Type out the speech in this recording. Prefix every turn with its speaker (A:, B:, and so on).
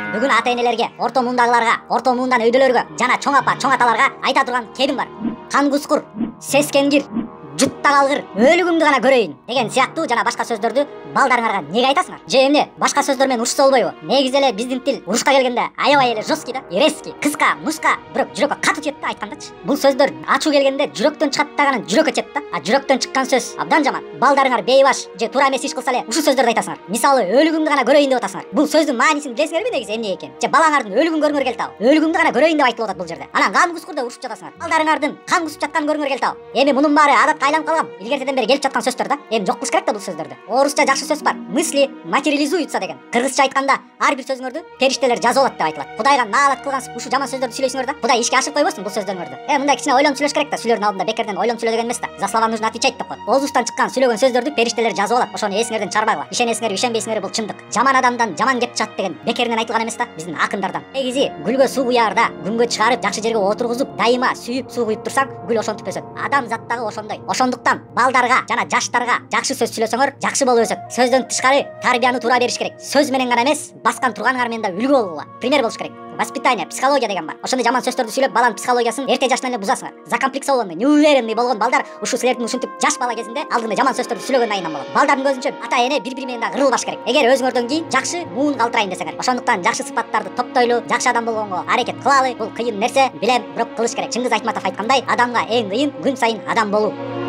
A: Бүгүн ата энелерге, орто муундагыларга, орто муундан өйдөлөргө жана чоң апа, чоң аталарга айта турган кебим бар. Кан кускур, сескенгир, жутта калгыр, өлүгүңдү гана көрөйүн деген сыяктуу жана башка сөздөрдү балдарыңарга неге айтасыңар? Же эмне башка сөздөр менен урушса болбойбу? Негизи эле биздин тил урушка келгенде аябай эле жесткий да, резкий, кыска, нуска, бирок жүрөккө катуу тиет да айткандачы. Бул сөздөр ачуу келгенде жүрөктөн чыгат даганы жүрөккө тиет да. А жүрөктөн чыккан сөз абдан жаман. Балдарыңар бейбаш же туура эмес иш кылса эле ушул сөздөрдү айтасыңар. Мисалы, өлүгүңдү гана көрөйүн деп атасыңар. Бул сөздүн маанисин билесиңерби негизи эмне экенин? Же балаңардын өлүгүн көрүңөр келип атабы? Өлүгүңдү гана көрөйүн деп айтылып атат бул жерде. Анан кан кускур деп урушуп жатасыңар. Балдарыңардын кан кусуп жатканын көрүңөр келип атабы? Эми мунун баары адатка айланып калган. Илгертеден бери келип жаткан сөздөр да. Эми жок кылыш керек да бул сөздөрдү. Орусча жакшы сөз бар. Мысли материализуются деген. Кыргызча айтканда ар бир сөзүңөрдү периштелер жазып алат деп айтылат. Кудайга наалат кылган ушул жаман сөздөрдү сүйлөйсүңөр да. Кудай ишке ашырып койбосун бул сөздөрүңөрдү. Мындай кичине ойлонуп сүйлөш керек да. Сүйлөрдүн алдында бекерден ойлонуп сүйлө деген эмес да. За слова нужно отвечать деп коет. Оозубуздан чыккан сүйлөгөн сөздөрдү периштелер жазып алат. Ошону эсиңерден чыгарбагыла. Ишенесиңерби, ишенбейсиңерби бул чындык. Жаман адамдан жаман кеп чыгат деген бекеринен айтылган эмес да биздин акындардан. Негизи гүлгө суу куярда күнгө чыгарып жакшы жерге отургузуп дайыма сүйүп суу куюп турсаң, гүл ошентип өсөт. Адам зат дагы ошондой. Ошондуктан балдарга жана жаштарга жакшы сөз сүйлөсөңөр жакшы болуп өсөт. Сөздөн тышкары тарбияны туура бериш керек. Сөз менен гана эмес, баскан турганыңар менен да үлгү болгула. Пример болуш керек. Воспитание, психология деген бар. Ошондой жаман сөздөрдү сүйлөп баланын психологиясын эрте жашынан эле бузасыңар. Закомплексованный, неуверенный болгон балдар ушу силердин ушинтип жаш бала кезинде алдында жаман сөздөрдү сүйлөгөн айынан болот. Балдардын көзүнчө ата эне бири-бири менен да кырылбаш керек. Эгер өзүңөрдөн кийин жакшы муун калтырайын десеңер. Ошондуктан жакшы сыпаттарды топтойлу, жакшы адам болгонго аракет кылалы. Бул кыйын нерсе, билем, бирок кылыш керек. Чыңгыз Айтматов айткандай, адамга эң кыйын күн сайын адам болуу.